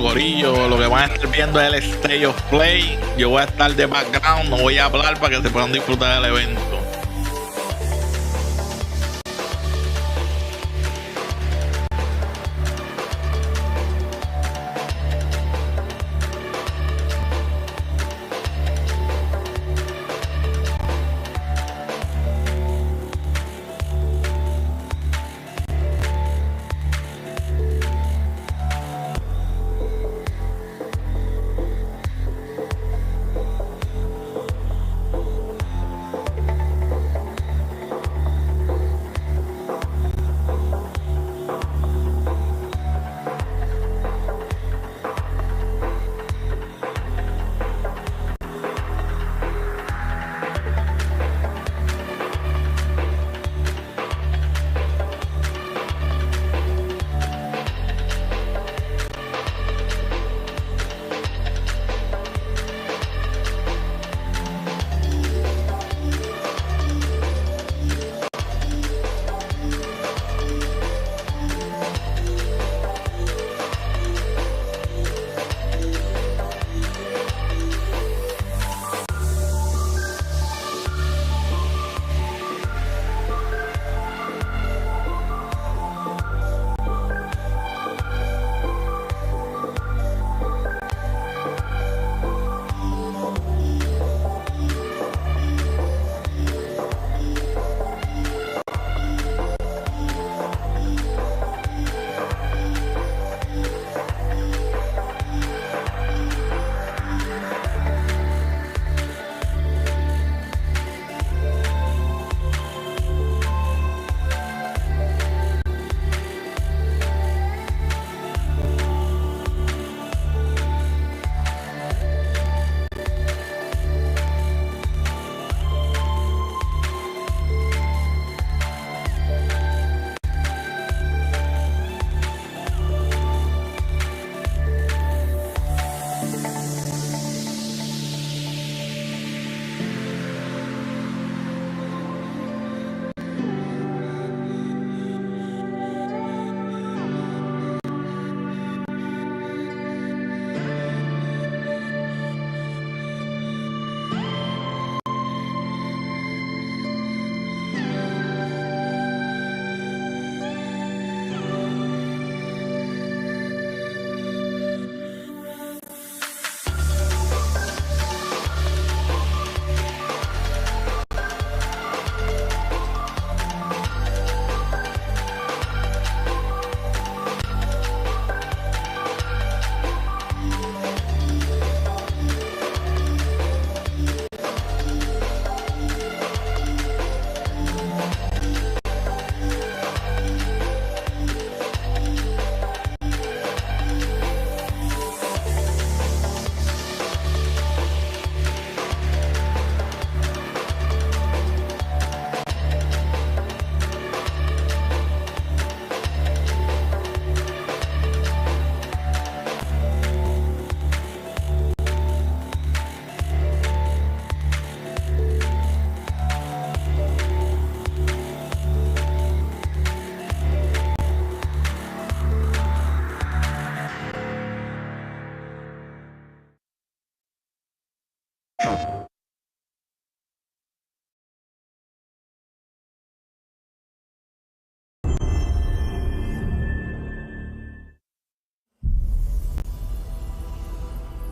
gorillo. Lo que van a estar viendo es el State of Play. Yo voy a estar de background, no voy a hablar para que se puedan disfrutar del evento.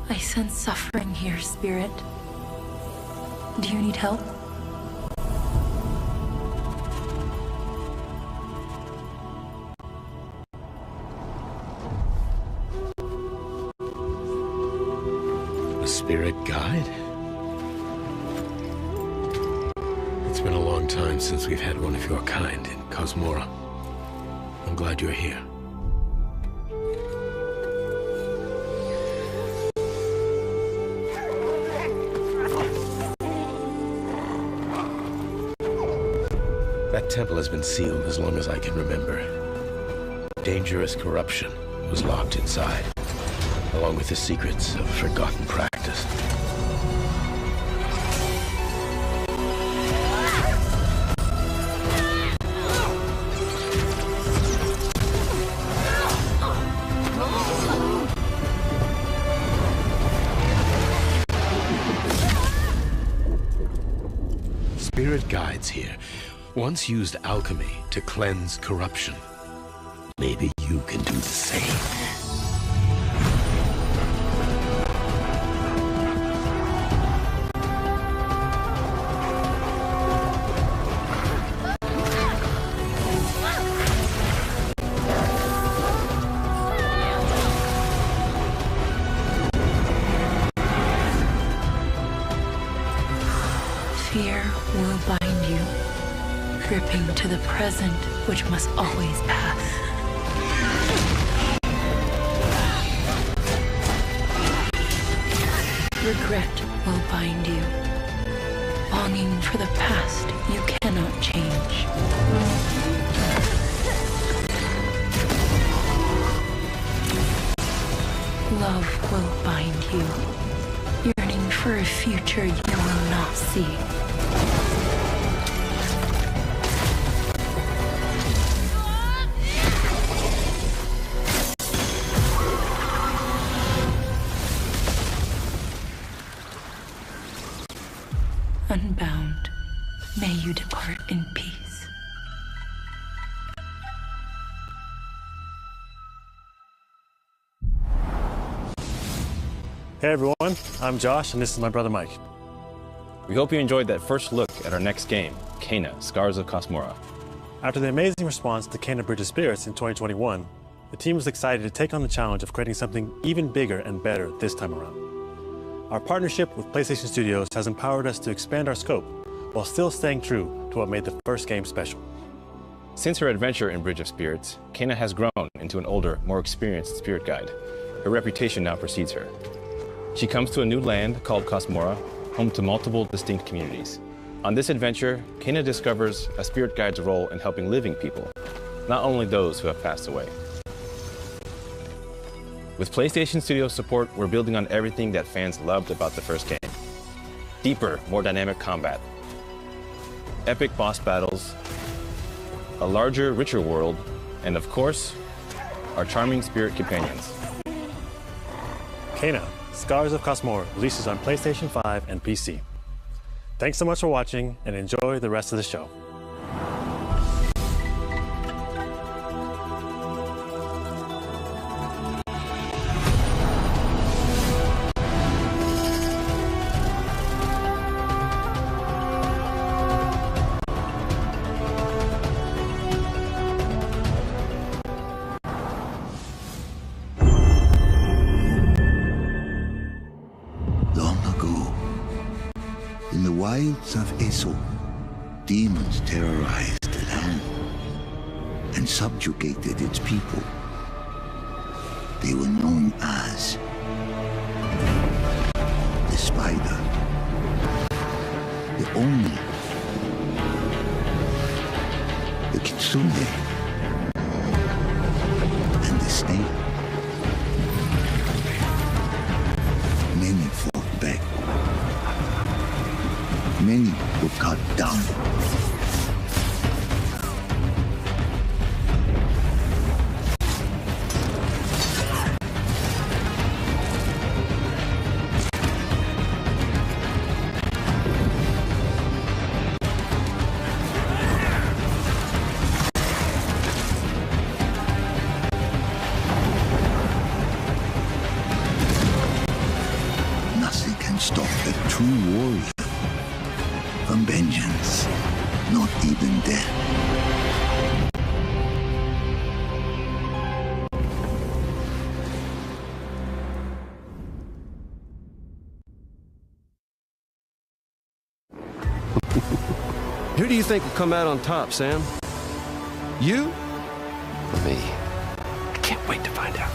I sense suffering here, Spirit. Do you need help? A spirit guide? It's been a long time since we've had one of your kind in Cosmora. I'm glad you're here. That temple has been sealed as long as I can remember. Dangerous corruption was locked inside, along with the secrets of a forgotten practice. spirit guides here once used alchemy to cleanse corruption. Maybe you can do the same. Fear will bind you, gripping to the present, which must always pass. Regret will bind you, longing for the past you cannot change. Love will bind you, yearning for a future you will not see. Unbound, may you depart in peace. Hey everyone, I'm Josh and this is my brother Mike. We hope you enjoyed that first look at our next game, Kena, Scars of Cosmora. After the amazing response to Kena Bridge of Spirits in 2021, the team was excited to take on the challenge of creating something even bigger and better this time around. Our partnership with PlayStation Studios has empowered us to expand our scope while still staying true to what made the first game special. Since her adventure in Bridge of Spirits, Kena has grown into an older, more experienced spirit guide. Her reputation now precedes her. She comes to a new land called Cosmora, home to multiple distinct communities. On this adventure, Kena discovers a spirit guide's role in helping living people, not only those who have passed away. With PlayStation Studios support, we're building on everything that fans loved about the first game. Deeper, more dynamic combat, epic boss battles, a larger, richer world, and of course, our charming spirit companions. Kena, Scars of Cosmora releases on PlayStation 5 and PC. Thanks so much for watching and enjoy the rest of the show. In the wilds of Eso, demons terrorized the land and subjugated its people. They were known as the Spider, the Oni, the Kitsune, and the Snake. Many fought back. Many were cut down. Nothing can stop a true warrior from vengeance, not even death. Who do you think will come out on top, Sam? You? Or me? I can't wait to find out.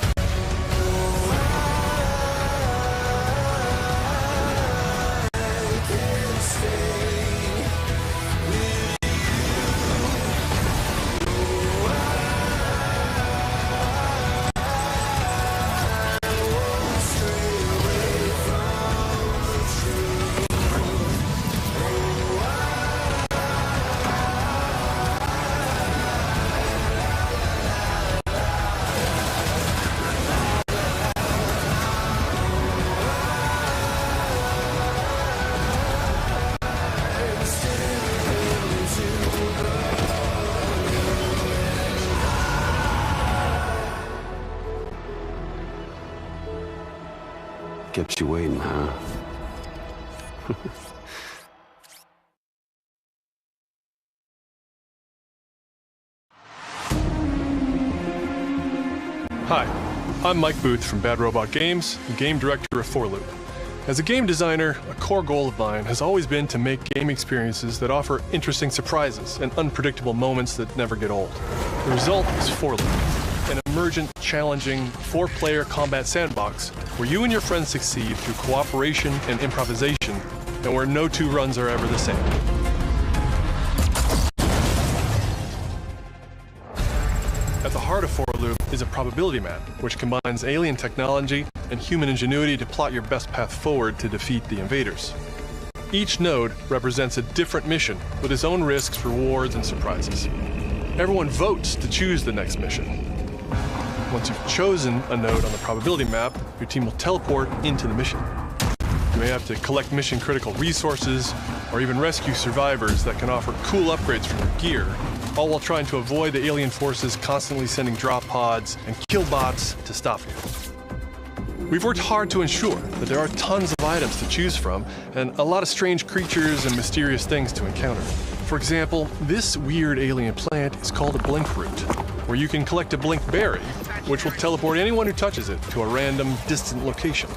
Kept you waiting, huh? Hi, I'm Mike Booth from Bad Robot Games, the game director of 4 Loop. As a game designer, a core goal of mine has always been to make game experiences that offer interesting surprises and unpredictable moments that never get old. The result is 4 Loop, an emergent, challenging, 4-player combat sandbox where you and your friends succeed through cooperation and improvisation, and where no 2 runs are ever the same. At the heart of 4 Loop is a probability map, which combines alien technology and human ingenuity to plot your best path forward to defeat the invaders. Each node represents a different mission with its own risks, rewards, and surprises. Everyone votes to choose the next mission. Once you've chosen a node on the probability map, your team will teleport into the mission. You may have to collect mission-critical resources, or even rescue survivors that can offer cool upgrades from your gear, all while trying to avoid the alien forces constantly sending drop pods and kill bots to stop you. We've worked hard to ensure that there are tons of items to choose from, and a lot of strange creatures and mysterious things to encounter. For example, this weird alien plant is called a blink root, where you can collect a blink berry, which will teleport anyone who touches it to a random, distant location.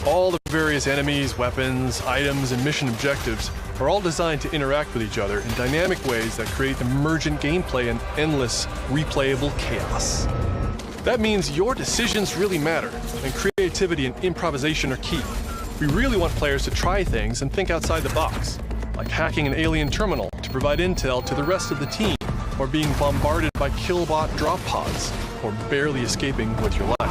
All the various enemies, weapons, items, and mission objectives are all designed to interact with each other in dynamic ways that create emergent gameplay and endless, replayable chaos. That means your decisions really matter, and creativity and improvisation are key. We really want players to try things and think outside the box, like hacking an alien terminal to provide intel to the rest of the team, or being bombarded by killbot drop pods, or barely escaping with your life.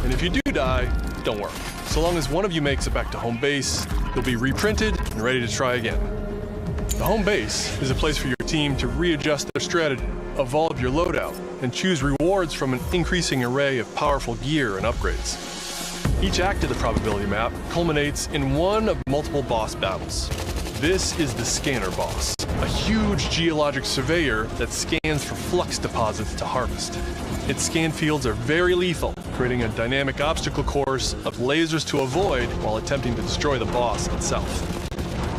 And if you do die, don't worry. So long as one of you makes it back to home base, you'll be reprinted and ready to try again. The home base is a place for your team to readjust their strategy, evolve your loadout, and choose rewards from an increasing array of powerful gear and upgrades. Each act of the probability map culminates in one of multiple boss battles. This is the Scanner Boss, a huge geologic surveyor that scans for flux deposits to harvest. Its scan fields are very lethal, creating a dynamic obstacle course of lasers to avoid while attempting to destroy the boss itself.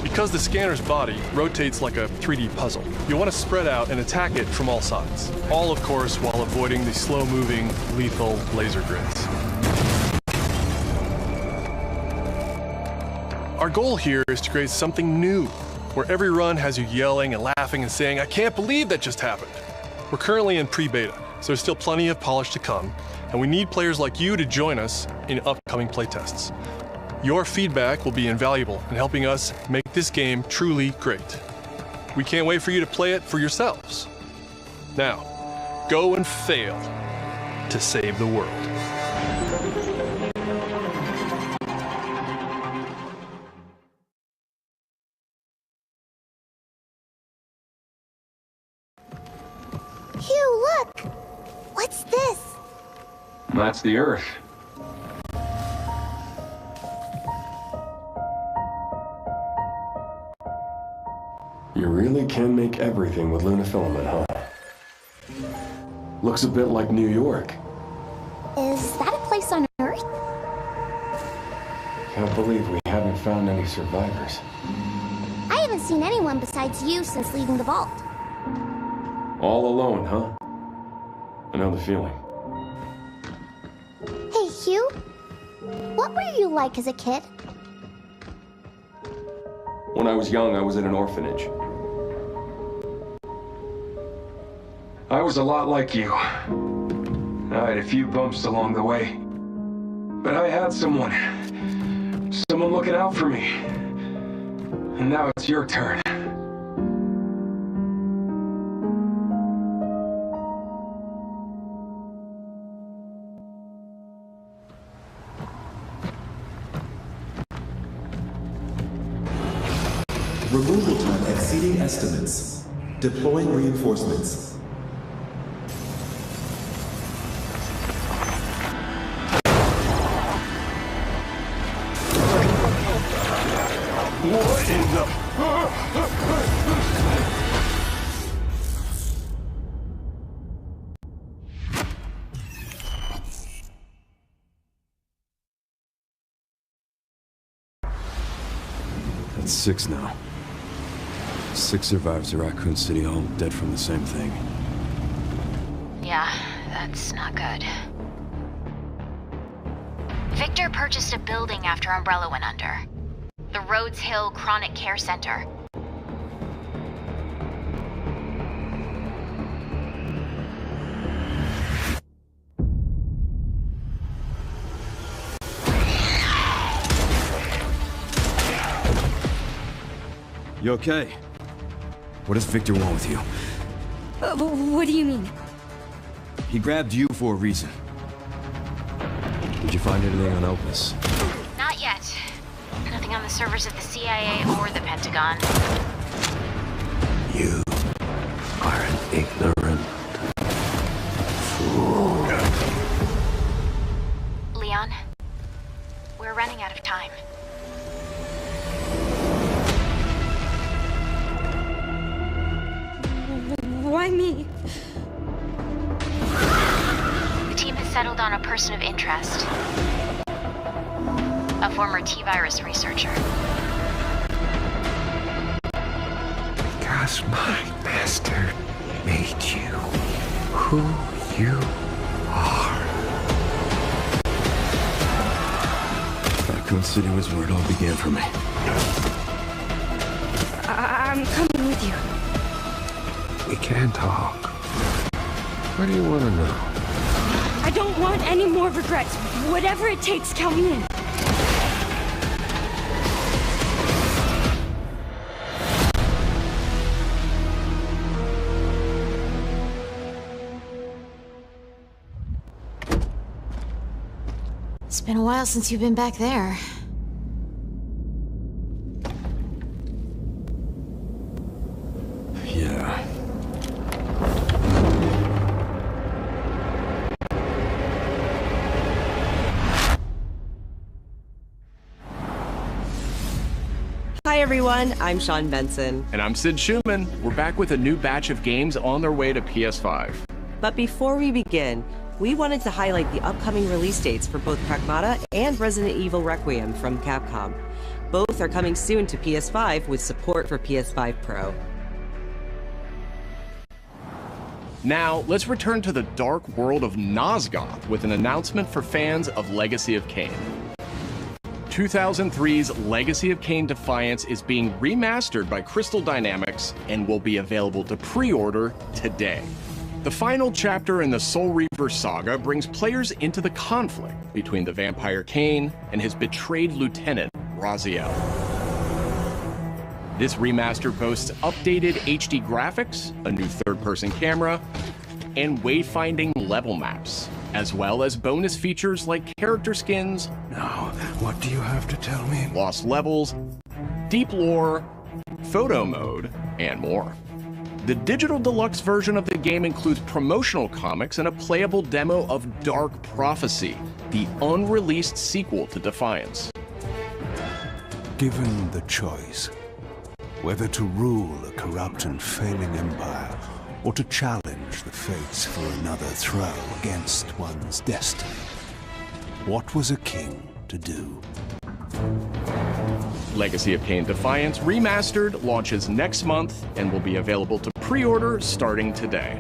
Because the scanner's body rotates like a 3D puzzle, you'll want to spread out and attack it from all sides. All, of course, while avoiding the slow-moving, lethal laser grids. Our goal here is to create something new, where every run has you yelling and laughing and saying, "I can't believe that just happened." We're currently in pre-beta, so there's still plenty of polish to come, and we need players like you to join us in upcoming playtests. Your feedback will be invaluable in helping us make this game truly great. We can't wait for you to play it for yourselves. Now, go and fail to save the world. Hugh, look! What's this? That's the Earth. You really can make everything with lunafilament, huh? Looks a bit like New York. Is that a place on Earth? Can't believe we haven't found any survivors. I haven't seen anyone besides you since leaving the vault. All alone, huh? I know the feeling. Hey, Hugh. What were you like as a kid? When I was young, I was in an orphanage. I was a lot like you. I had a few bumps along the way. But I had someone looking out for me. And now it's your turn. Removal time exceeding estimates. Deploying reinforcements. What in the... 6 now. 6 survivors of Raccoon City, all dead from the same thing. Yeah, that's not good. Victor purchased a building after Umbrella went under. The Rhodes Hill Chronic Care Center. You okay? What does Victor want with you? What do you mean? He grabbed you for a reason. Did you find anything on Opus? Not yet. Nothing on the servers at the CIA or the Pentagon. You are an ignorant fool. Leon, we're running out of time. Why me? The team has settled on a person of interest. A former T-virus researcher. Because my master made you who you are. Raccoon City was where it all began for me. I'm coming with you. We can talk. What do you want to know? I don't want any more regrets. Whatever it takes, count me in. It's been a while since you've been back there. Yeah. Hi everyone, I'm Sean Benson. And I'm Sid Schumann. We're back with a new batch of games on their way to PS5. But before we begin, we wanted to highlight the upcoming release dates for both Pragmata and Resident Evil Requiem from Capcom. Both are coming soon to PS5 with support for PS5 Pro. Now, let's return to the dark world of Nosgoth with an announcement for fans of Legacy of Kain. 2003's Legacy of Kain Defiance is being remastered by Crystal Dynamics and will be available to pre-order today. The final chapter in the Soul Reaver saga brings players into the conflict between the vampire Kain and his betrayed lieutenant, Raziel. This remaster boasts updated HD graphics, a new third-person camera, and wayfinding level maps, as well as bonus features like character skins. Now, what do you have to tell me? Lost levels, deep lore, photo mode, and more. The digital deluxe version of the game includes promotional comics and a playable demo of Dark Prophecy, the unreleased sequel to Defiance. Given the choice, whether to rule a corrupt and failing empire, or to challenge the fates for another throw against one's destiny, what was a king to do? Legacy of Kain Defiance Remastered launches next month and will be available to pre-order starting today.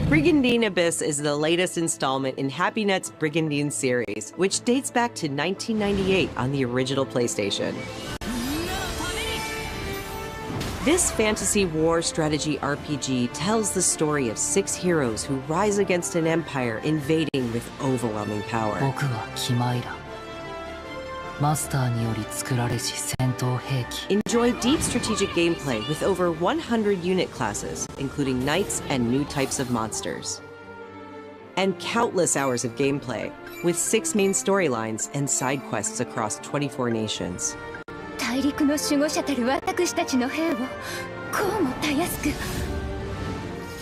Brigandine Abyss is the latest installment in HappyNet's Brigandine series, which dates back to 1998 on the original PlayStation. This fantasy war strategy RPG tells the story of 6 heroes who rise against an empire invading with overwhelming power. Enjoy deep strategic gameplay with over 100 unit classes, including knights and new types of monsters. And countless hours of gameplay, with 6 main storylines and side quests across 24 nations.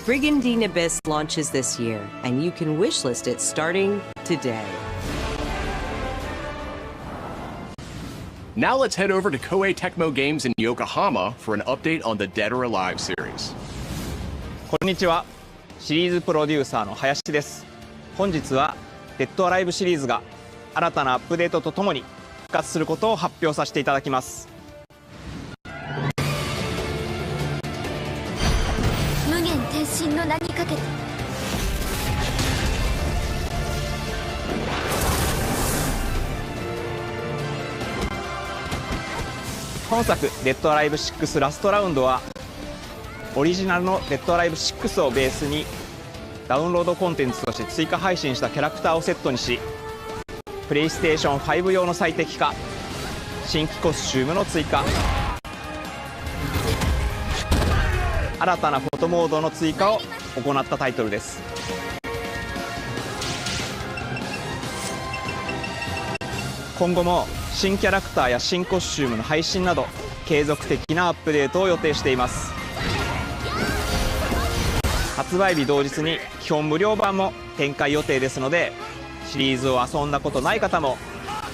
Brigandine Abyss launches this year, and you can wishlist it starting today. Now let's head over to Koei Tecmo Games in Yokohama for an update on the Dead or Alive series. こんにちは。シリーズプロデューサーの林です。本日はデッドアライブシリーズが新たなアップデートとともに復活することを発表させていただきます。無限転身の名にかけて。本作「デッドアライブ6ラストラウンド」はオリジナルの「デッドアライブ6」をベースにダウンロードコンテンツとして追加配信したキャラクターをセットにし、プレイステーション5用の最適化、新規コスチュームの追加、新たなフォトモードの追加を行ったタイトルです。今後も新キャラクターや新コスチュームの配信など継続的なアップデートを予定しています。発売日同日に基本無料版も展開予定ですので、シリーズを遊んだことない方も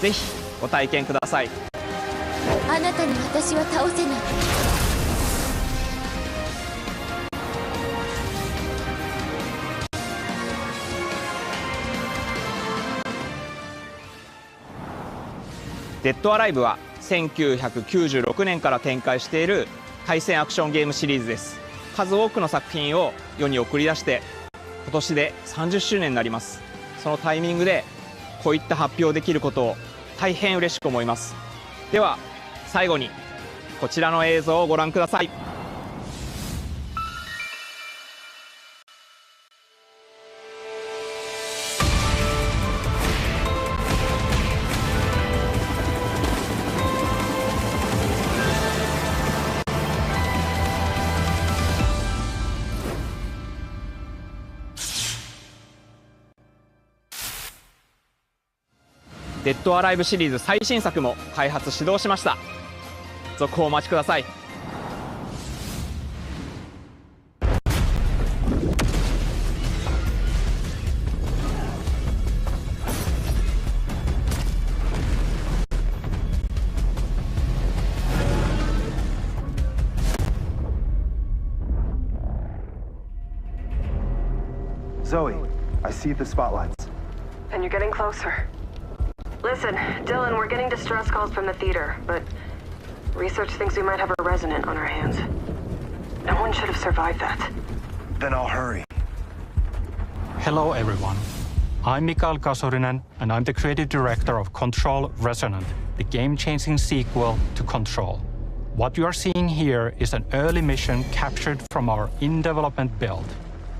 ぜひご体験ください。あなたに私は倒せない。デッドアライブは1996年から展開している対戦アクションゲームシリーズです。数多くの作品を世に送り出して今年で30周年になります。そのタイミングでこういった発表できることを大変嬉しく思います。では最後にこちらの映像をご覧ください。デッドアライブシリーズ最新作も開発始動しました。続報をお待ちください。Zoe, I see the spotlights. And you're getting closer. Listen, Dylan, we're getting distress calls from the theater, but research thinks we might have a resonant on our hands. No one should have survived that. Then I'll hurry. Hello, everyone. I'm Mikael Kasurinen, and I'm the creative director of Control Resonant, the game-changing sequel to Control. What you are seeing here is an early mission captured from our in-development build.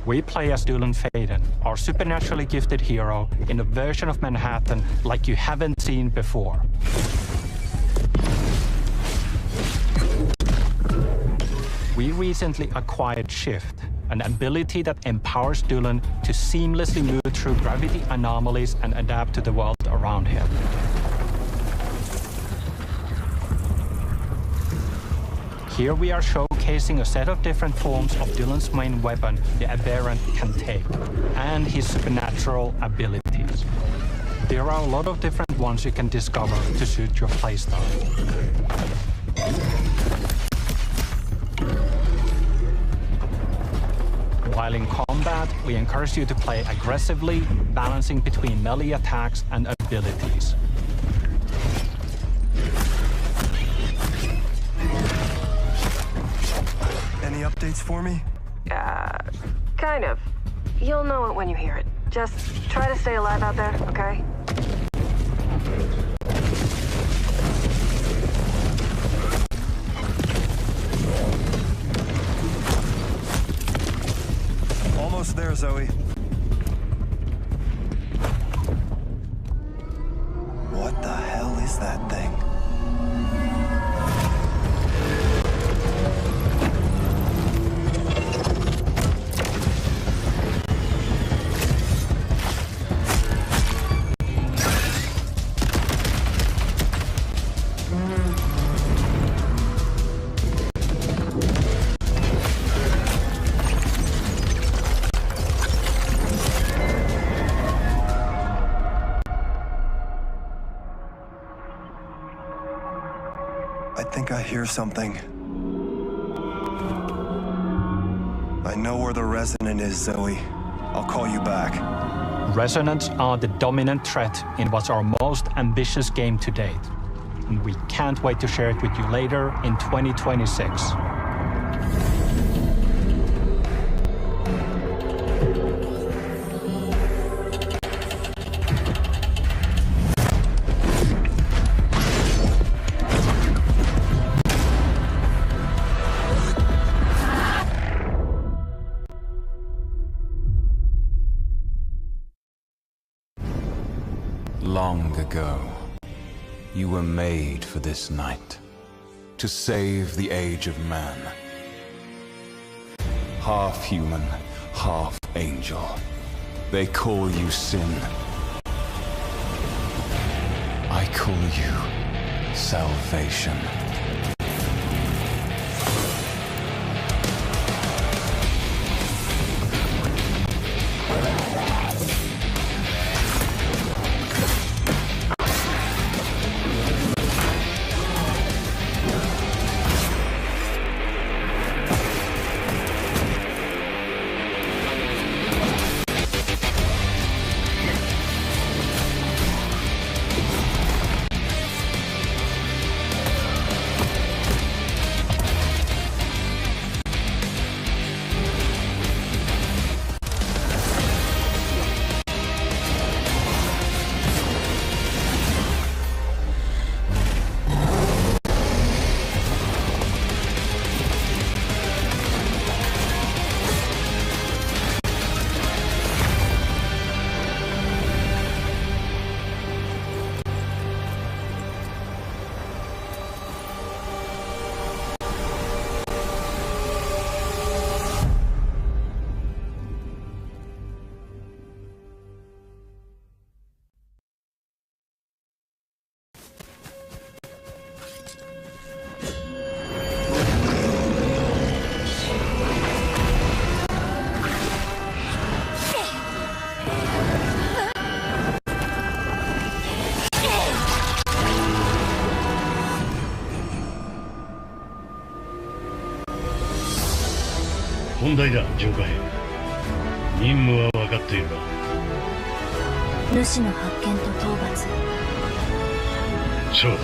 We play as Dylan Faden, our supernaturally gifted hero, in a version of Manhattan like you haven't seen before. We recently acquired Shift, an ability that empowers Dylan to seamlessly move through gravity anomalies and adapt to the world around him. Here we are showcasing a set of different forms of Dylan's main weapon, the Aberrant, can take, and his supernatural abilities. There are a lot of different ones you can discover to suit your playstyle. While in combat, we encourage you to play aggressively, balancing between melee attacks and abilities. Any updates for me? Kind of. You'll know it when you hear it. Just try to stay alive out there, okay? Almost there, Zoe. What the hell is that thing? I think I hear something. I know where the resonant is, Zoe. I'll call you back. Resonance are the dominant threat in what's our most ambitious game to date. And we can't wait to share it with you later in 2026. Long ago, you were made for this night, to save the age of man. Half human, half angel. They call you sin. I call you salvation.問題だ、浄化兵。任務は分かっているが。主の発見と討伐。そうだ。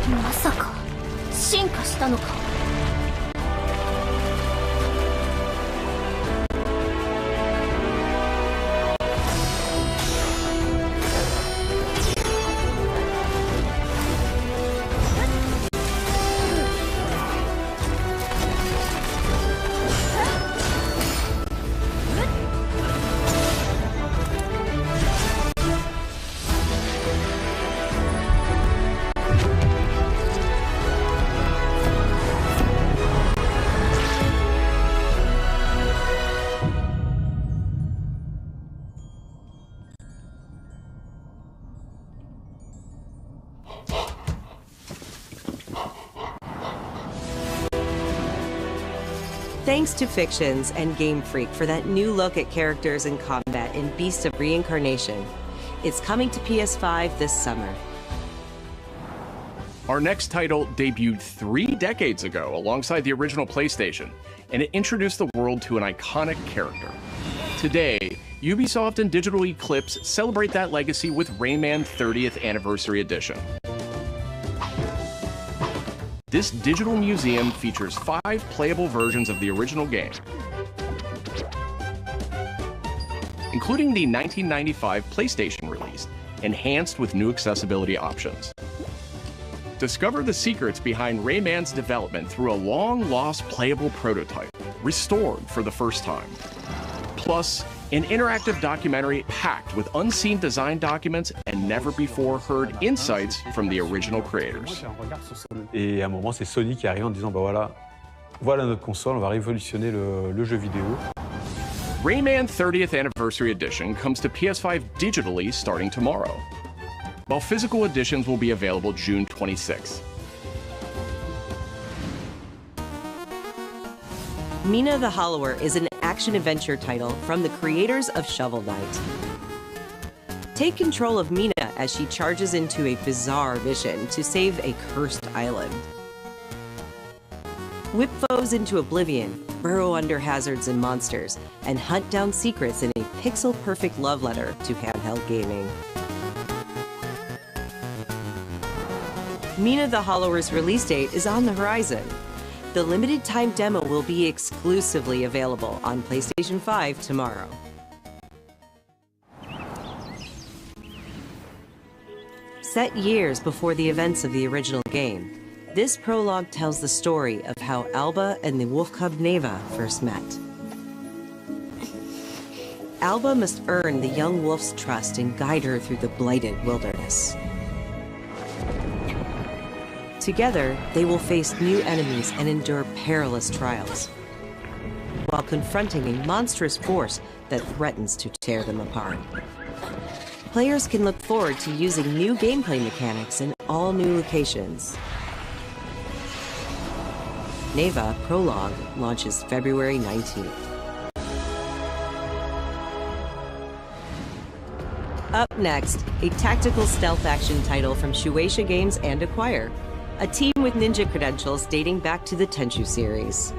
まさか進化したのか。Thanks to Fictions and Game Freak for that new look at characters and combat in Beast of Reincarnation. It's coming to PS5 this summer. Our next title debuted 3 decades ago alongside the original PlayStation, and it introduced the world to an iconic character. Today, Ubisoft and Digital Eclipse celebrate that legacy with Rayman 30th Anniversary Edition. This digital museum features 5 playable versions of the original game, including the 1995 PlayStation release, enhanced with new accessibility options. Discover the secrets behind Rayman's development through a long-lost playable prototype, restored for the first time. Plus, an interactive documentary packed with unseen design documents and never-before-heard insights from the original creators. Et à un moment, c'est Sony qui arrive en disant, bah voilà notre console, on va révolutionner le jeu vidéo. Rayman 30th Anniversary Edition comes to PS5 digitally starting tomorrow. while physical editions will be available June 26. Mina the Hollower is an action-adventure title from the creators of Shovel Knight. Take control of Mina as she charges into a bizarre mission to save a cursed island. Whip foes into oblivion, burrow under hazards and monsters, and hunt down secrets in a pixel-perfect love letter to handheld gaming. Mina the Hollower's release date is on the horizon. The limited-time demo will be exclusively available on PlayStation 5 tomorrow. Set years before the events of the original game, this prologue tells the story of how Alba and the wolf cub Neva first met. Alba must earn the young wolf's trust and guide her through the blighted wilderness. Together, they will face new enemies and endure perilous trials, while confronting a monstrous force that threatens to tear them apart. Players can look forward to using new gameplay mechanics in all new locations. Neva Prologue launches February 19th. Up next, a tactical stealth action title from Shueisha Games and Acquire, a team with ninja credentials dating back to the Tenchu series.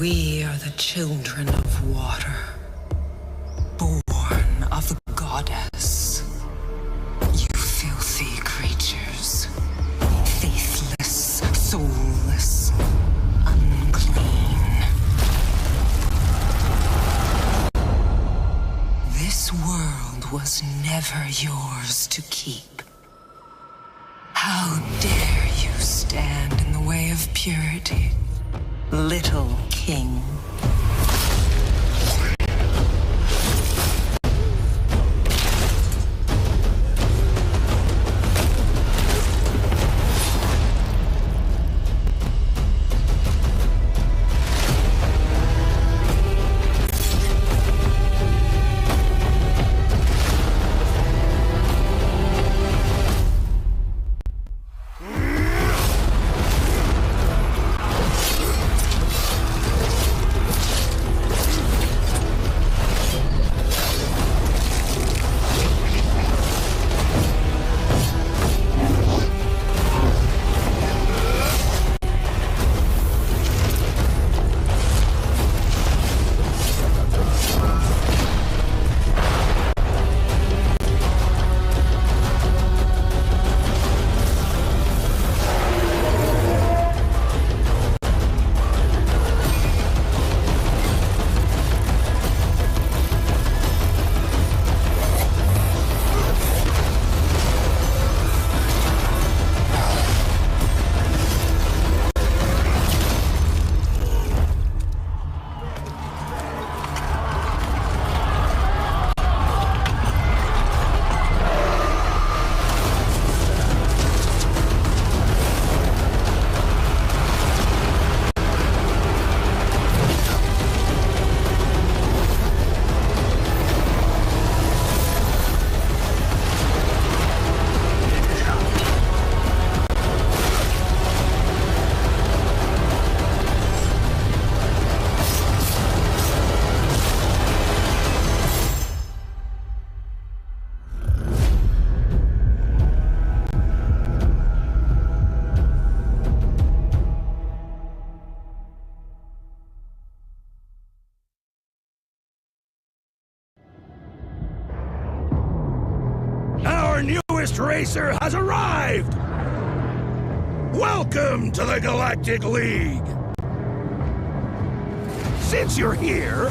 We are the children of water, born of the goddess. You filthy creatures, faithless, soulless, unclean. This world was never yours to keep. How dare you stand in the way of purity? Little King. newest racer has arrived! Welcome to the Galactic League! Since you're here,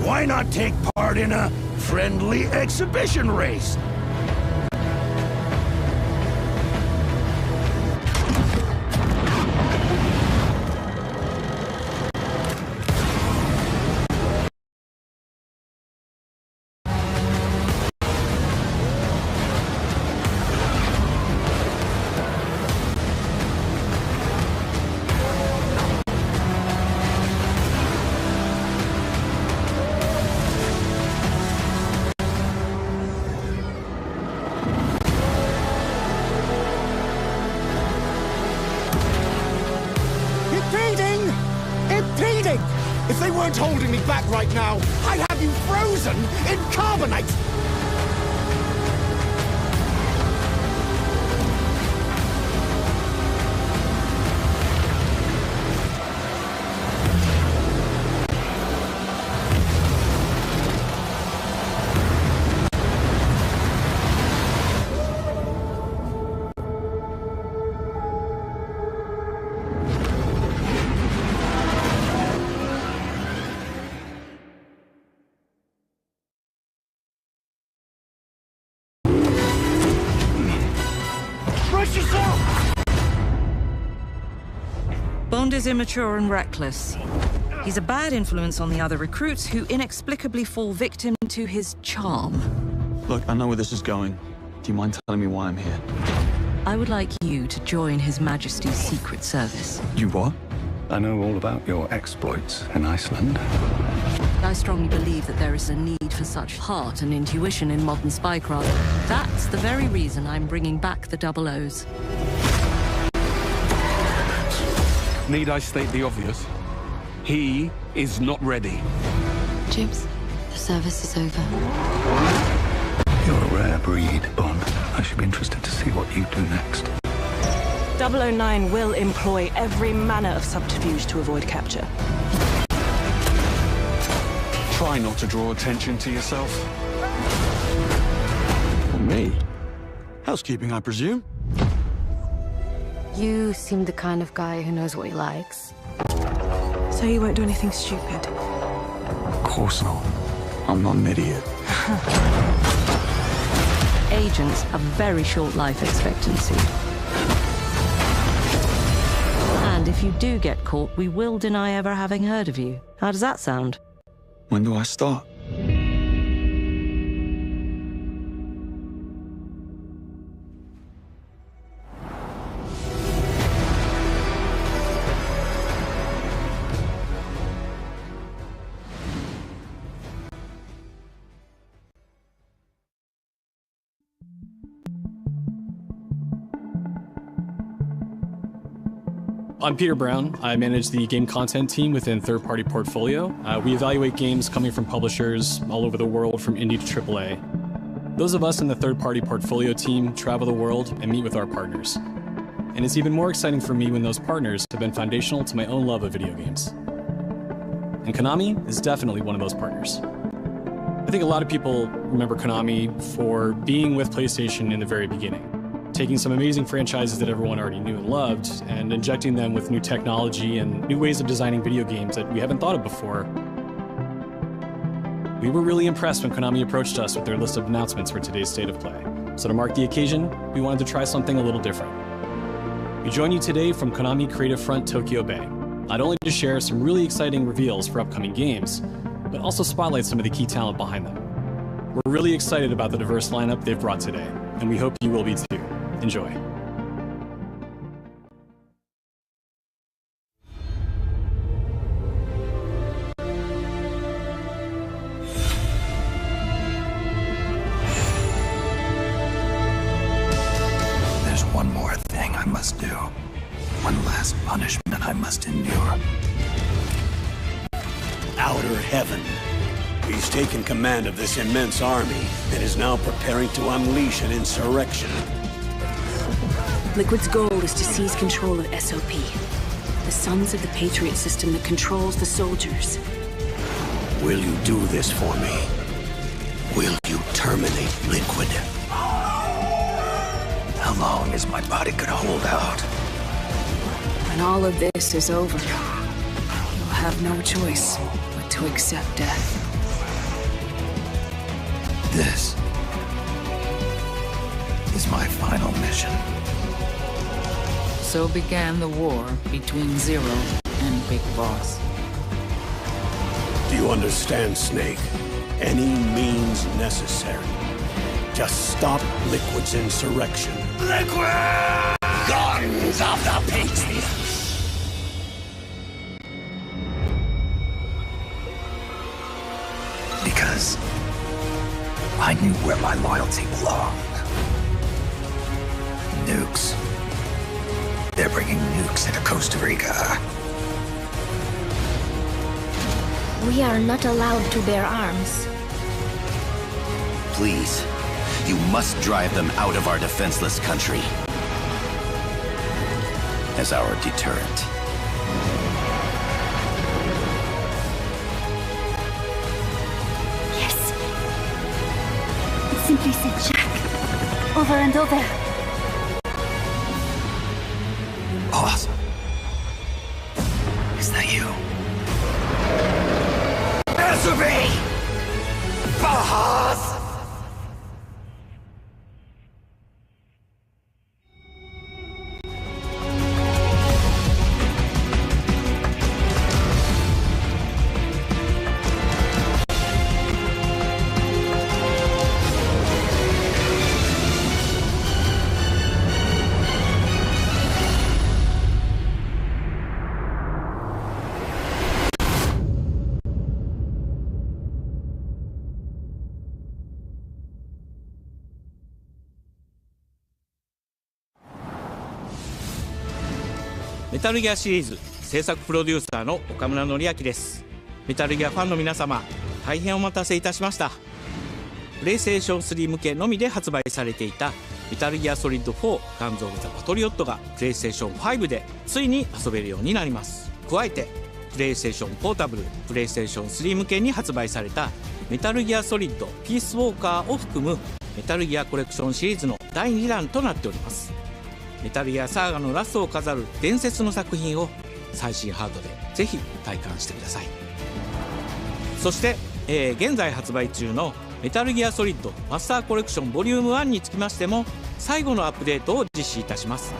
why not take part in a friendly exhibition race? If they weren't holding me back right now, I'd have you frozen in carbonite! Bond is immature and reckless. He's a bad influence on the other recruits who inexplicably fall victim to his charm. Look, I know where this is going. Do you mind telling me why I'm here? I would like you to join His Majesty's Secret Service. You what? I know all about your exploits in Iceland. I strongly believe that there is a need for such heart and intuition in modern spycraft. That's the very reason I'm bringing back the Double O's. Need I state the obvious? He is not ready. James, the service is over. You're a rare breed, Bond. I should be interested to see what you do next. 009 will employ every manner of subterfuge to avoid capture. Try not to draw attention to yourself. For me? Housekeeping, I presume? You seem the kind of guy who knows what he likes. So you won't do anything stupid? Of course not. I'm not an idiot. Agents have very short life expectancy. And if you do get caught, we will deny ever having heard of you. How does that sound? When do I start? I'm Peter Brown. I manage the game content team within Third Party Portfolio. We evaluate games coming from publishers all over the world, from indie to AAA. Those of us in the Third Party Portfolio team travel the world and meet with our partners. And it's even more exciting for me when those partners have been foundational to my own love of video games. And Konami is definitely one of those partners. I think a lot of people remember Konami for being with PlayStation in the very beginning, taking some amazing franchises that everyone already knew and loved and injecting them with new technology and new ways of designing video games that we haven't thought of before. We were really impressed when Konami approached us with their list of announcements for today's State of Play. So to mark the occasion, we wanted to try something a little different. We join you today from Konami Creative Front Tokyo Bay, not only to share some really exciting reveals for upcoming games, but also spotlight some of the key talent behind them. We're really excited about the diverse lineup they've brought today, and we hope you will be too. Enjoy. There's one more thing I must do. One last punishment I must endure. Outer Heaven. He's taken command of this immense army and is now preparing to unleash an insurrection. Liquid's goal is to seize control of SOP, the Sons of the Patriot system that controls the soldiers. Will you do this for me? Will you terminate Liquid? How long is my body gonna hold out? When all of this is over, you'll have no choice but to accept death. This is my final mission. So began the war between Zero and Big Boss. Do you understand, Snake? Any means necessary. Just stop Liquid's insurrection. Liquid! Guns of the Patriots! Because I knew where my loyalty belonged. Nukes. They're bringing nukes into Costa Rica. We are not allowed to bear arms. Please, you must drive them out of our defenseless country. As our deterrent. Yes. It simply said Jack. Over and over. Boss. Is that you? Answer me! Boss!メタルギアシリーズ制作プロデューサーの岡村典明です。メタルギアファンの皆様、大変お待たせいたしました。プレイステーション3向けのみで発売されていたメタルギアソリッド4ガンズ・オブ・ザ・パトリオットがプレイステーション5でついに遊べるようになります。加えてプレイステーションポータブル、プレイステーション3向けに発売されたメタルギアソリッドピースウォーカーを含むメタルギアコレクションシリーズの第2弾となっております。メタルギアサーガのラストを飾る伝説の作品を最新ハードでぜひ体感してください。そして、現在発売中のメタルギアソリッドマスターコレクションボリューム1につきましても最後のアップデートを実施いたします。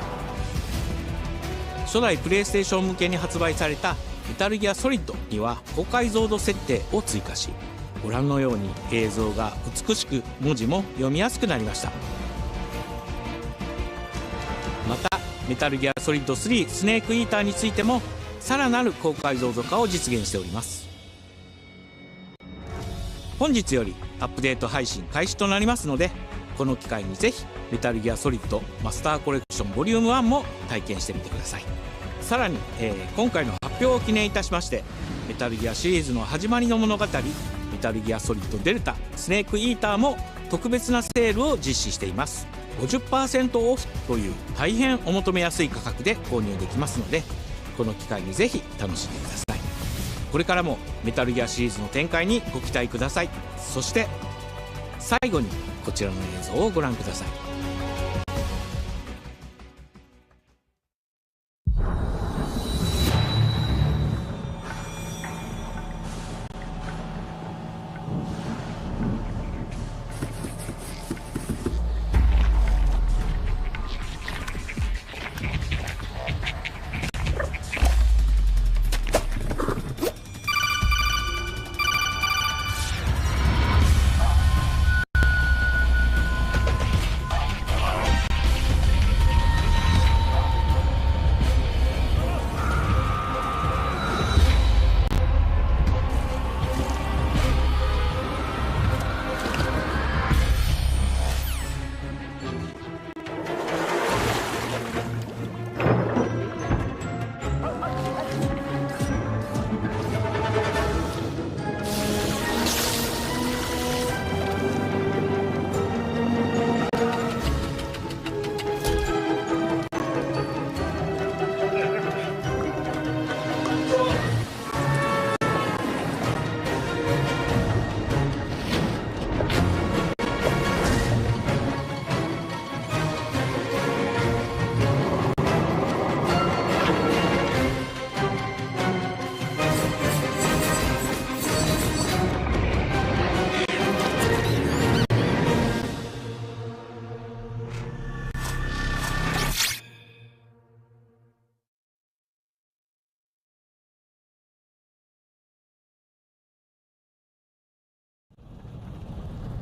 初代プレイステーション向けに発売されたメタルギアソリッドには高解像度設定を追加し、ご覧のように映像が美しく文字も読みやすくなりました。またメタルギアソリッド3スネークイーターについてもさらなる高解像度化を実現しております。本日よりアップデート配信開始となりますので、この機会にぜひメタルギアソリッドマスターコレクションボリューム1も体験してみてください。さらに、今回の発表を記念いたしましてメタルギアシリーズの始まりの物語メタルギアソリッドデルタスネークイーターも特別なセールを実施しています。50% オフという大変お求めやすい価格で購入できますので、この機会にぜひ楽しんでください。これからもメタルギアシリーズの展開にご期待ください。そして最後にこちらの映像をご覧ください。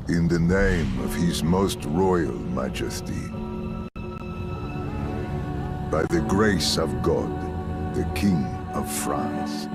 In the name of His Most Royal Majesty, by the grace of God, the King of France.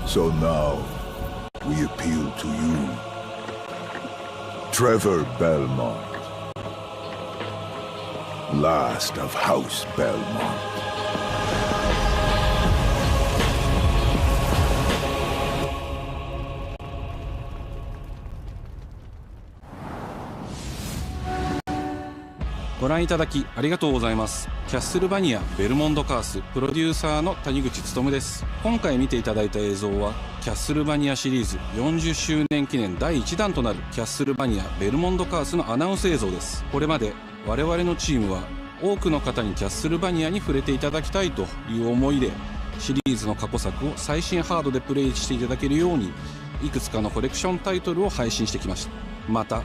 So now, we appeal to you, Trevor Belmont, last of House Belmont.ご覧いただきありがとうございます。キャッスルバニアベルモンドカースプロデューサーの谷口勉です。今回見ていただいた映像はキャッスルバニアシリーズ40周年記念第1弾となるキャッスルバニアベルモンドカースのアナウンス映像です。これまで我々のチームは多くの方にキャッスルバニアに触れていただきたいという思いでシリーズの過去作を最新ハードでプレイしていただけるようにいくつかのコレクションタイトルを配信してきました。また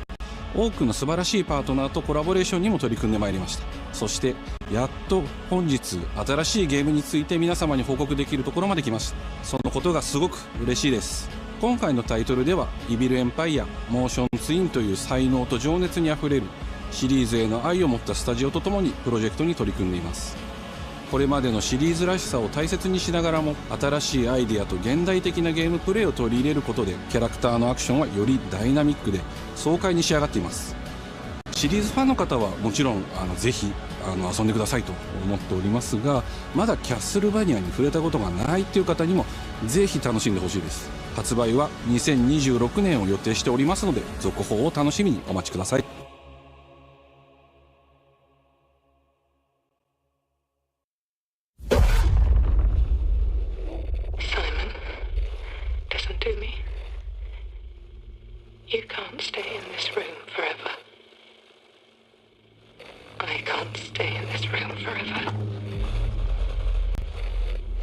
多くの素晴らしいパートナーとコラボレーションにも取り組んでまいりました。そしてやっと本日新しいゲームについて皆様に報告できるところまで来ました。そのことがすごく嬉しいです。今回のタイトルではイビルエンパイアモーションツインという才能と情熱にあふれるシリーズへの愛を持ったスタジオとともにプロジェクトに取り組んでいます。これまでのシリーズらしさを大切にしながらも新しいアイデアと現代的なゲームプレイを取り入れることでキャラクターのアクションはよりダイナミックで爽快に仕上がっています。シリーズファンの方はもちろんぜひ遊んでくださいと思っておりますが、まだキャッスルバニアに触れたことがないという方にもぜひ楽しんでほしいです。発売は2026年を予定しておりますので続報を楽しみにお待ちください。Listen to me. You can't stay in this room forever. I can't stay in this room forever.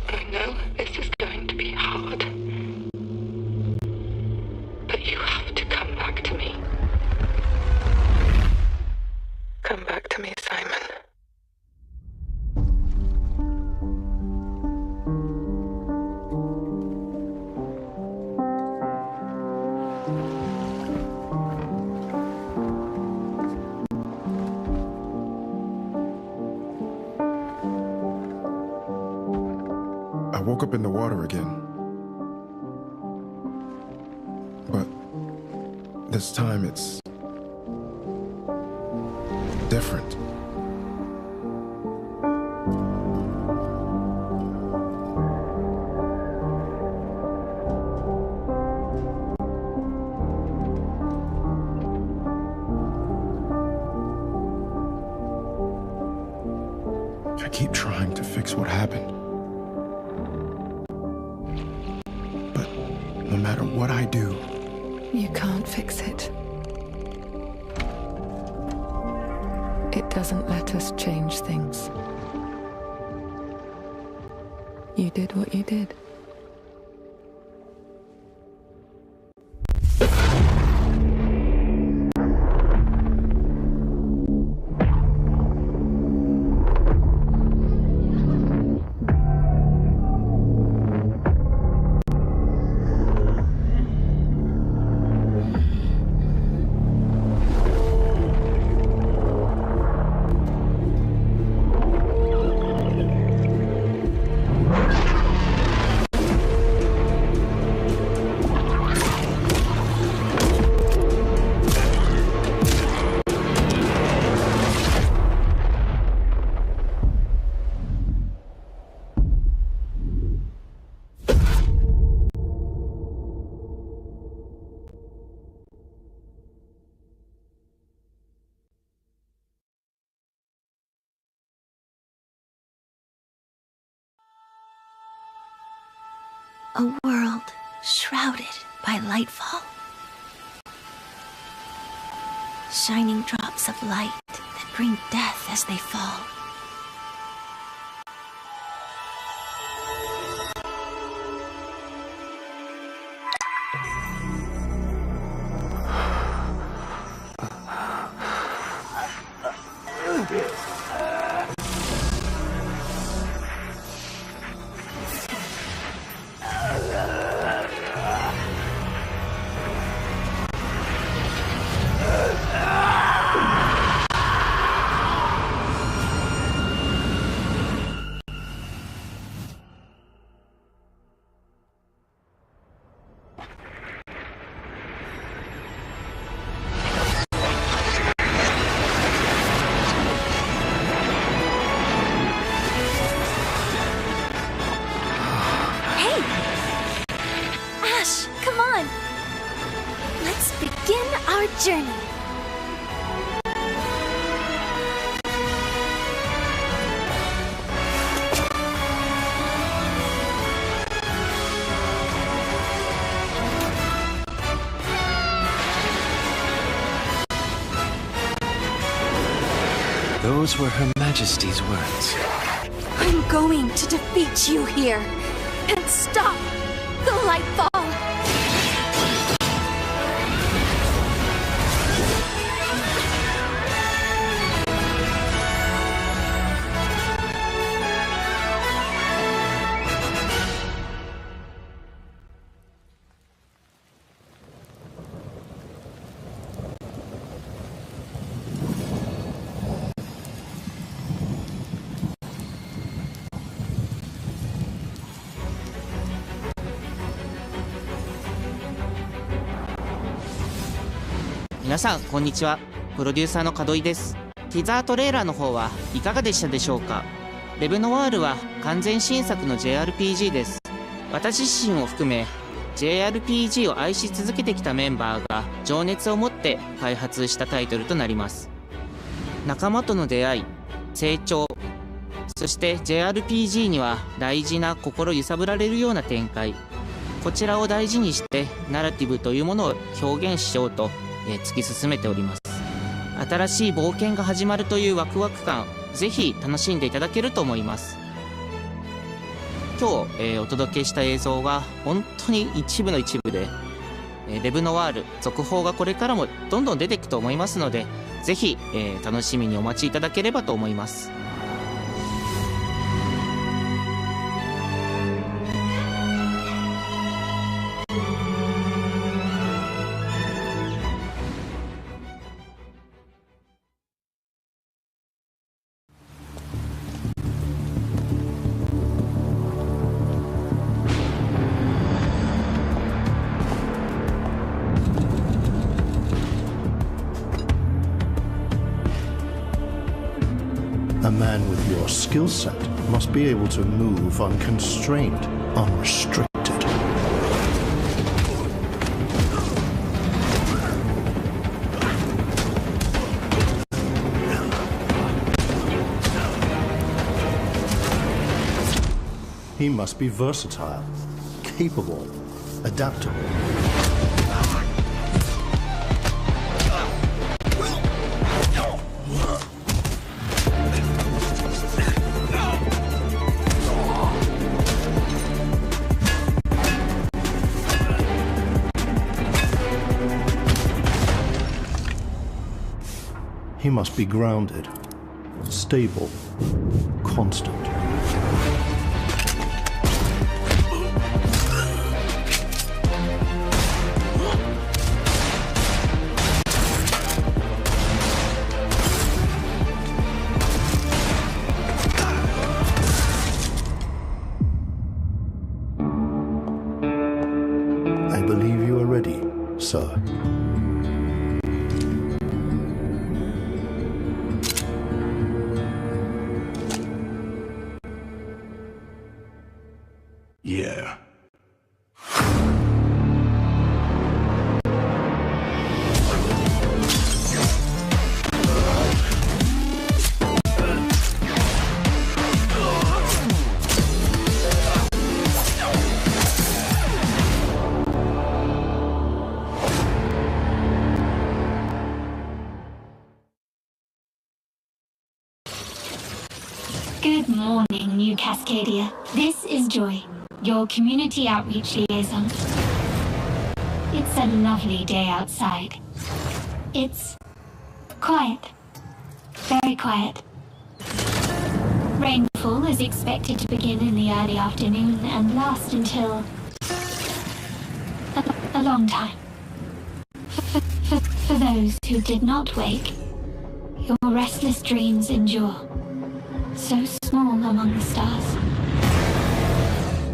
I know this is going to be hard. But you have to come back to me. Come back to me, Simon. I woke up in the water again. But this time it's different. I keep trying to fix what happened. No matter what I do, You can't fix it. It doesn't let us change things. You did what you did. A world shrouded by lightfall. Shining drops of light that bring death as they fall. Journey. Those were Her Majesty's words. I'm going to defeat you here and stop the Lightfall.皆さんこんにちは。プロデューサーの門井です。ティザートレーラーの方はいかがでしたでしょうか。レブノワールは完全新作の JRPG です。私自身を含め JRPG を愛し続けてきたメンバーが情熱を持って開発したタイトルとなります。仲間との出会い、成長、そして JRPG には大事な心揺さぶられるような展開、こちらを大事にしてナラティブというものを表現しようと突き進めております。新しい冒険が始まるというワクワク感、ぜひ楽しんでいただけると思います。今日、お届けした映像は本当に一部の一部で、レブノワール続報がこれからもどんどん出ていくと思いますので、ぜひ、楽しみにお待ちいただければと思います。A man with your skill set must be able to move unconstrained, unrestricted. He must be versatile, capable, adaptable. He must be grounded, stable, constant. I believe you are ready, sir. Good morning, New Cascadia. This is Joy, your community outreach liaison. It's a lovely day outside. It's quiet. Very quiet. Rainfall is expected to begin in the early afternoon and last until a long time. For those who did not wake, your restless dreams endure. So small among the stars.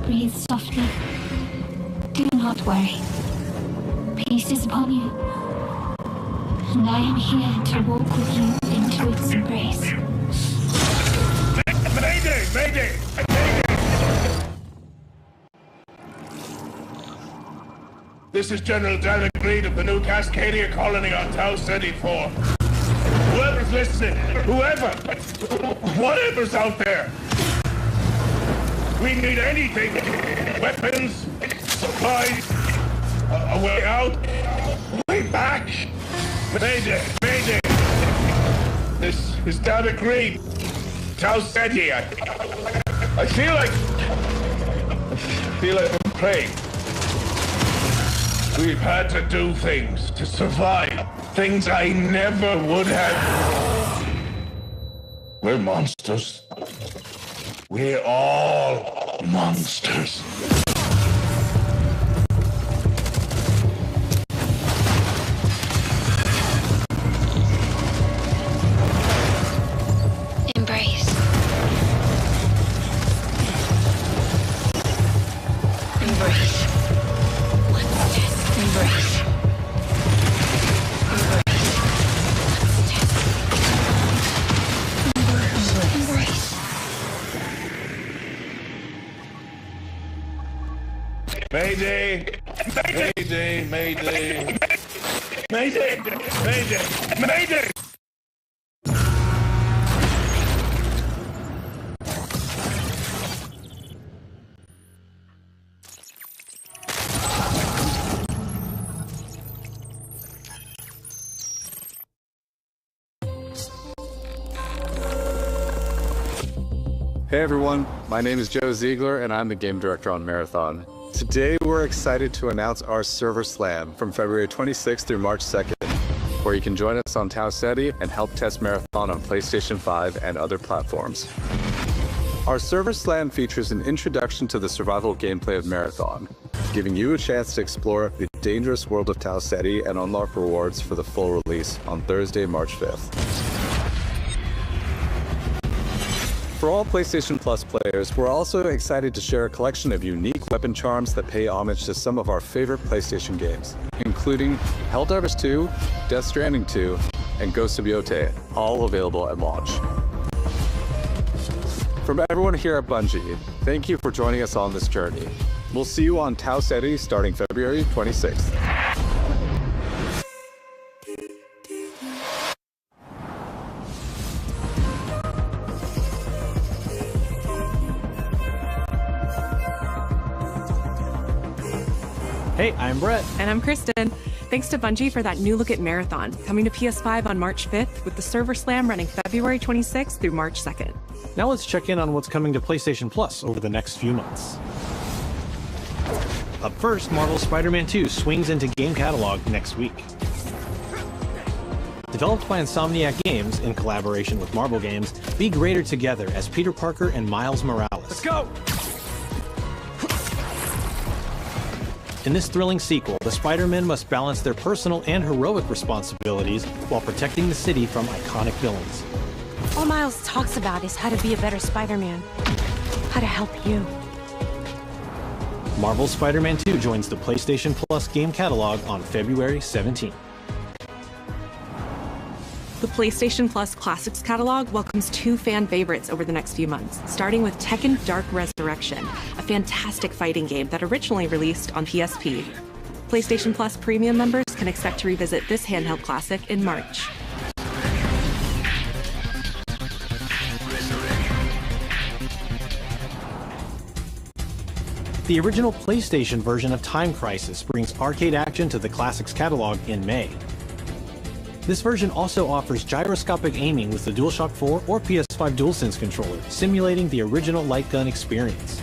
Breathe softly. Do not worry. Peace is upon you. And I am here to walk with you into its embrace. Mayday! Mayday! Mayday! This is General Dan Agreed of the new Cascadia colony on Tau City 4. Whoever's listening, whatever's out there, we need anything. Weapons, supplies, a way out, a way back. Mayday, mayday. This is Dan Agreed. Tau City. I feel like I'm praying. We've had to do things to survive. Things I never would have. We're monsters. We're all monsters. Embrace. Embrace. Embrace. Mayday! Mayday! Mayday! Mayday! Mayday! Mayday! Hey everyone, my name is Joe Ziegler and I'm the game director on Marathon. Today we're excited to announce our server slam from February 26th through March 2nd, where you can join us on Tau Ceti and help test Marathon on PlayStation 5 and other platforms. Our server slam features an introduction to the survival gameplay of Marathon, giving you a chance to explore the dangerous world of Tau Ceti and unlock rewards for the full release on Thursday, March 5th. For all PlayStation Plus players, we're also excited to share a collection of unique weapon charms that pay homage to some of our favorite PlayStation games, including Helldivers 2, Death Stranding 2, and Ghost of Yotei, all available at launch. From everyone here at Bungie, thank you for joining us on this journey. We'll see you on Tau Ceti starting February 26th. Hey, I'm Brett. And I'm Kristen. Thanks to Bungie for that new look at Marathon, coming to PS5 on March 5th, with the server slam running February 26th through March 2nd. Now let's check in on what's coming to PlayStation Plus over the next few months. Up first, Marvel's Spider-Man 2 swings into game catalog next week. Developed by Insomniac Games in collaboration with Marvel Games, be greater together as Peter Parker and Miles Morales. Let's go! In this thrilling sequel, the Spider-Men must balance their personal and heroic responsibilities while protecting the city from iconic villains. All Miles talks about is how to be a better Spider-Man. How to help you. Marvel's Spider-Man 2 joins the PlayStation Plus game catalog on February 17th. The PlayStation Plus Classics catalog welcomes two fan favorites over the next few months, starting with Tekken Dark Resurrection, a fantastic fighting game that originally released on PSP. PlayStation Plus Premium members can expect to revisit this handheld classic in March. The original PlayStation version of Time Crisis brings arcade action to the Classics catalog in May. This version also offers gyroscopic aiming with the DualShock 4 or PS5 DualSense controller, simulating the original light gun experience.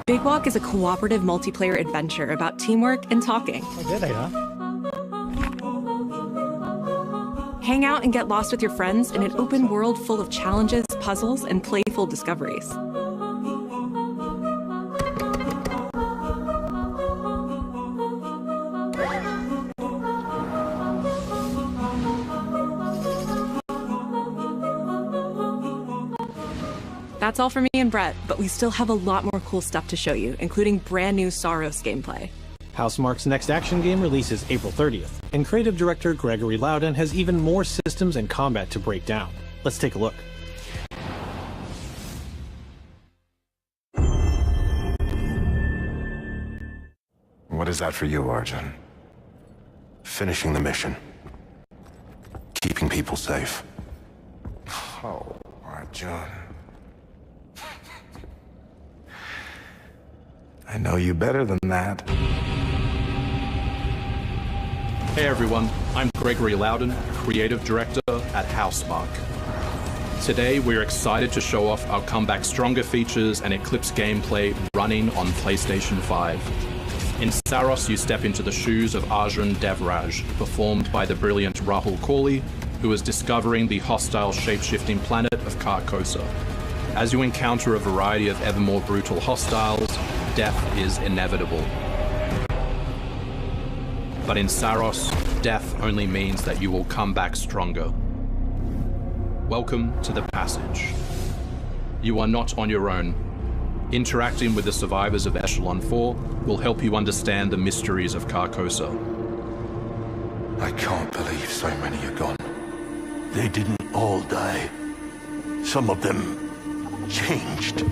Big Walk is a cooperative multiplayer adventure about teamwork and talking. Hang out and get lost with your friends in an open world full of challenges, puzzles, and playful discoveries. That's all for me and Brett, but we still have a lot more cool stuff to show you, including brand new Saros gameplay. Housemarque's next action game releases April 30th, and creative director Gregory Loudon has even more systems and combat to break down. Let's take a look. What is that for you, Arjun? Finishing the mission. Keeping people safe. Oh, Arjun. I know you better than that. Hey everyone, I'm Gregory Loudon, Creative Director at Housemarque. Today we're excited to show off our Comeback Stronger features and Eclipse gameplay running on PlayStation 5. In Saros, you step into the shoes of Arjun Devraj, performed by the brilliant Rahul Kohli, who is discovering the hostile shape-shifting planet of Carcosa. As you encounter a variety of ever more brutal hostiles, death is inevitable. But in Saros, death only means that you will come back stronger. Welcome to the Passage. You are not on your own. Interacting with the survivors of Echelon 4 will help you understand the mysteries of Carcosa. I can't believe so many are gone. They didn't all die. Some of them changed.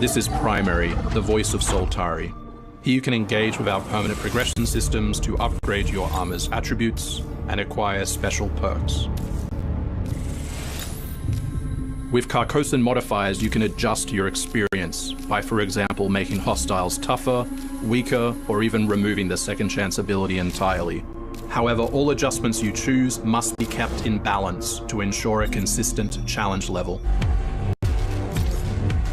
This is Primary, the voice of Soltari. Here you can engage with our permanent progression systems to upgrade your armor's attributes and acquire special perks. With Carcosan modifiers, you can adjust your experience by, for example, making hostiles tougher, weaker, or even removing the second chance ability entirely. However, all adjustments you choose must be kept in balance to ensure a consistent challenge level.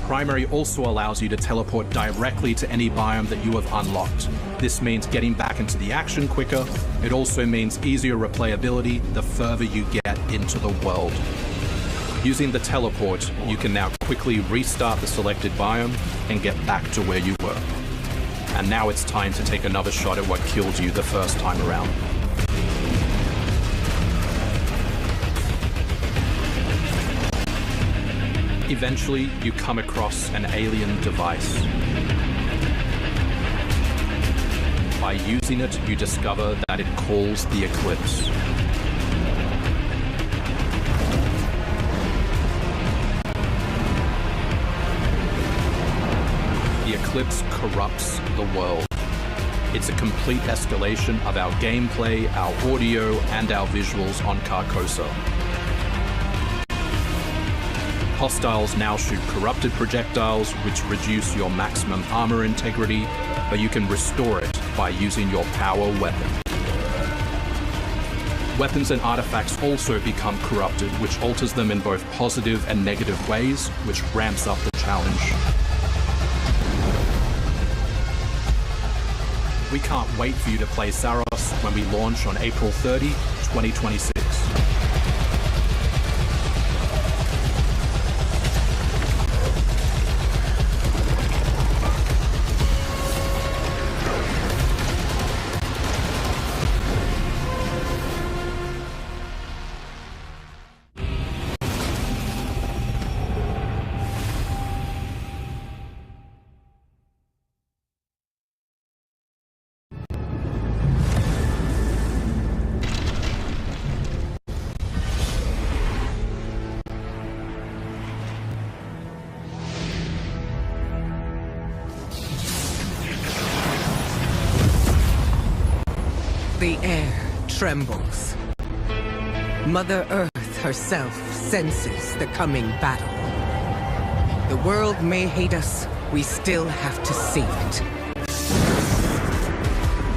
Primary also allows you to teleport directly to any biome that you have unlocked. This means getting back into the action quicker. It also means easier replayability the further you get into the world. Using the teleport, you can now quickly restart the selected biome and get back to where you were. And now it's time to take another shot at what killed you the first time around. Eventually, you come across an alien device. By using it, you discover that it calls the Eclipse. The Eclipse corrupts the world. It's a complete escalation of our gameplay, our audio, and our visuals on Carcosa. Hostiles now shoot corrupted projectiles, which reduce your maximum armor integrity, but you can restore it by using your power weapon. Weapons and artifacts also become corrupted, which alters them in both positive and negative ways, which ramps up the challenge. We can't wait for you to play Saros when we launch on April 30, 2026. The air trembles. Mother Earth herself senses the coming battle. The world may hate us, we still have to save it.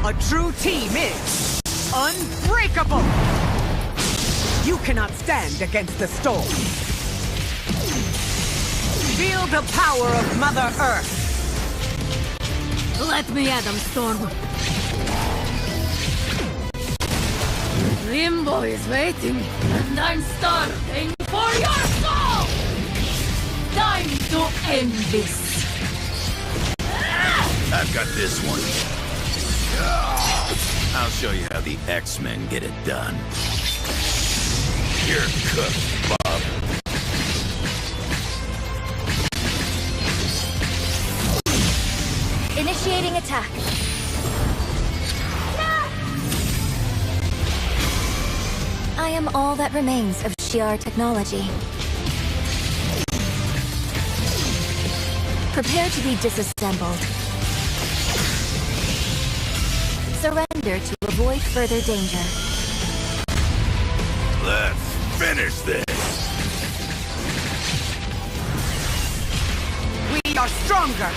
A true team is unbreakable! You cannot stand against the storm. Feel the power of Mother Earth. Let me at them, Storm. Limbo is waiting, and I'm starving for your soul! Time to end this. I've got this one. I'll show you how the X-Men get it done. You're cooked, Bob. Initiating attack. I am all that remains of Shi'ar technology. Prepare to be disassembled. Surrender to avoid further danger. Let's finish this! We are stronger!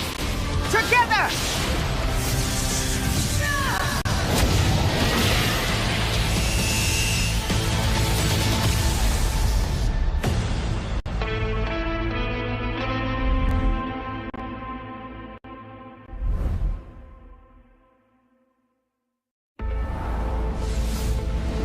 Together!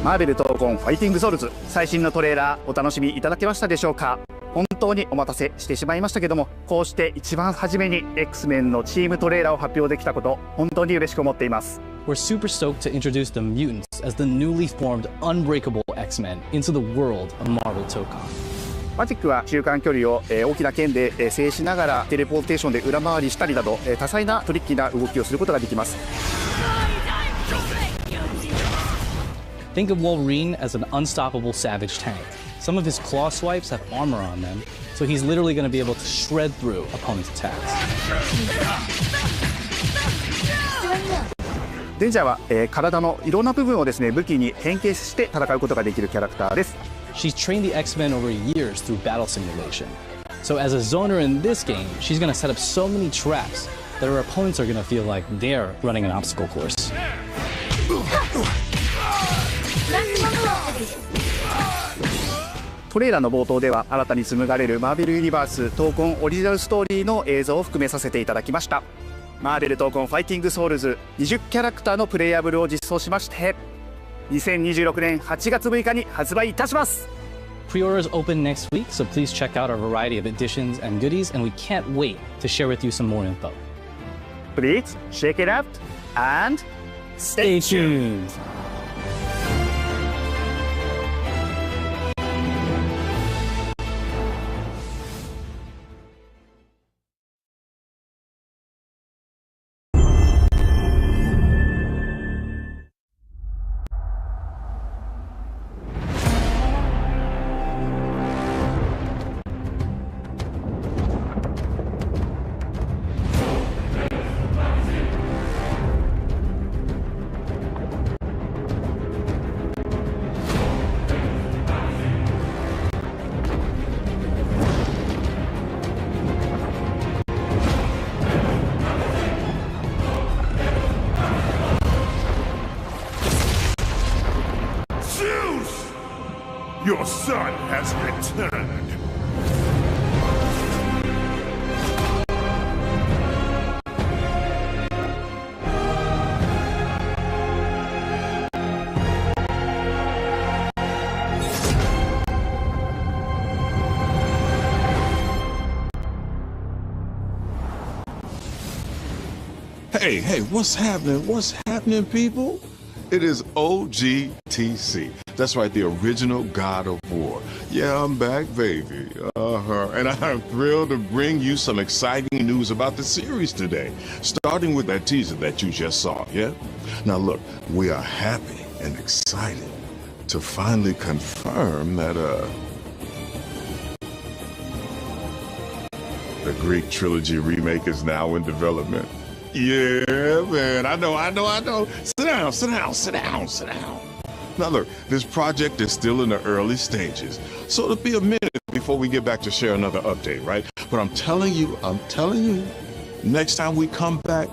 マーベル闘魂ファイティングソウルズ最新のトレーラーお楽しみいただけましたでしょうか。本当にお待たせしてしまいましたけども、こうして一番初めに X-Men のチームトレーラーを発表できたこと本当に嬉しく思っています。 We're super stoked to introduce the mutants as the newly formed unbreakable X-Men into the world of Marvel Tokon. マジックは中間距離を大きな剣で制しながらテレポーテーションで裏回りしたりなど多彩なトリッキーな動きをすることができます。 Think of Wolverine as an unstoppable savage tank. Some of his claw swipes have armor on them, so he's literally going to be able to shred through opponents' attacks. デンジャーは、体のいろんな部分をですね武器に変形して戦うことができるキャラクターです。 She's trained the X-Men over years through battle simulation. So as a zoner in this game, she's going to set up so many traps that her opponents are going to feel like they're running an obstacle course. トレーラーの冒頭では新たに紡がれるマーベルユニバース闘魂オリジナルストーリーの映像を含めさせていただきました。マーベル闘魂ファイティングソウルズ20キャラクターのプレイヤブルを実装しまして2026年8月6日に発売いたします。 Pre-orders open next week, so please check out our variety of editions and goodies, and we can't wait to share with you some more info. Please check it out and stay tuned. 'Your son has returned!' Hey, what's happening? What's happening, people? It is OGTC. That's right, the original God of War. Yeah, I'm back, baby. And I'm thrilled to bring you some exciting news about the series today, starting with that teaser that you just saw, yeah? Now look, we are happy and excited to finally confirm that, the Greek trilogy remake is now in development. Yeah, man, I know. Sit down. Now look, this project is still in the early stages, so it'll be a minute before we get back to share another update, right? But I'm telling you, next time we come back,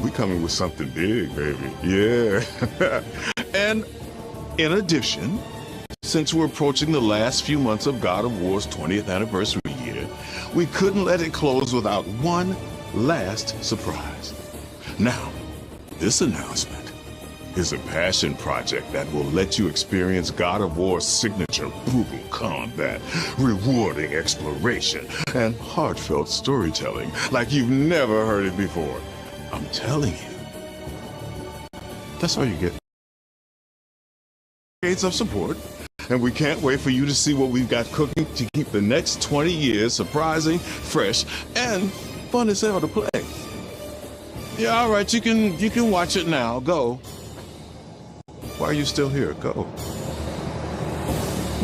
we coming with something big, baby. Yeah. And in addition, since we're approaching the last few months of God of War's 20th anniversary year, we couldn't let it close without one last surprise. Now, this announcement is a passion project that will let you experience God of War's signature brutal combat, rewarding exploration, and heartfelt storytelling like you've never heard it before. I'm telling you, that's all you get. Decades of support, and we can't wait for you to see what we've got cooking to keep the next 20 years surprising, fresh, and fun as hell to play. Yeah, all right, you can watch it now. Go. Why are you still here? Go.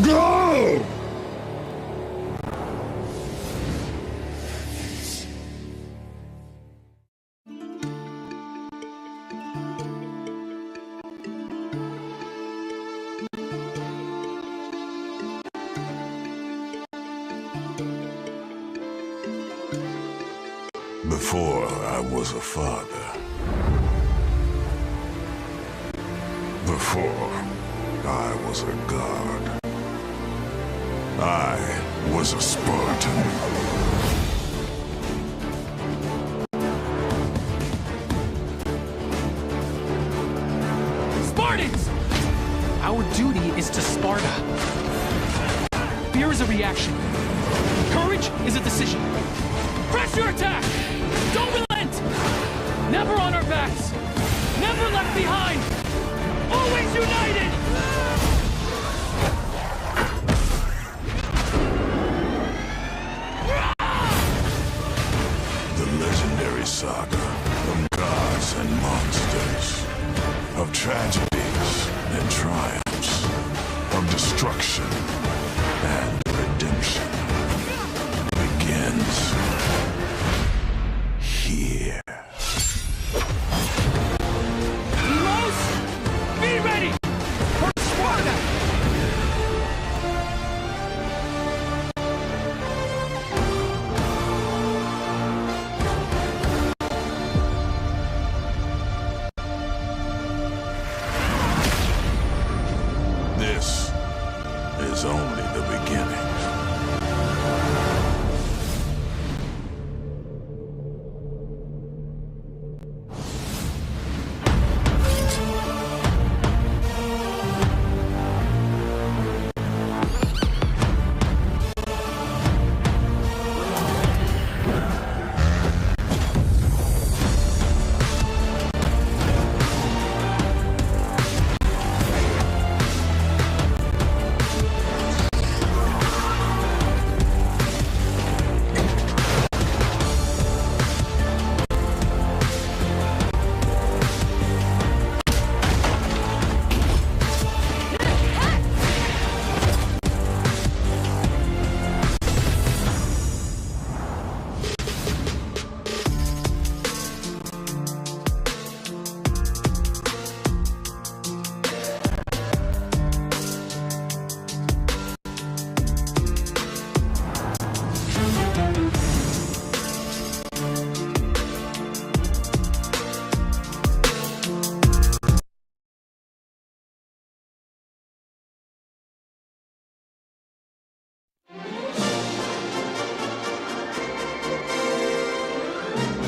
Go! Before I was a father. Before I was a god. I was a Spartan. Spartans! Our duty is to Sparta. Fear is a reaction. Courage is a decision. Press your attack! Don't relent! Never on our backs! Never left behind! Always united!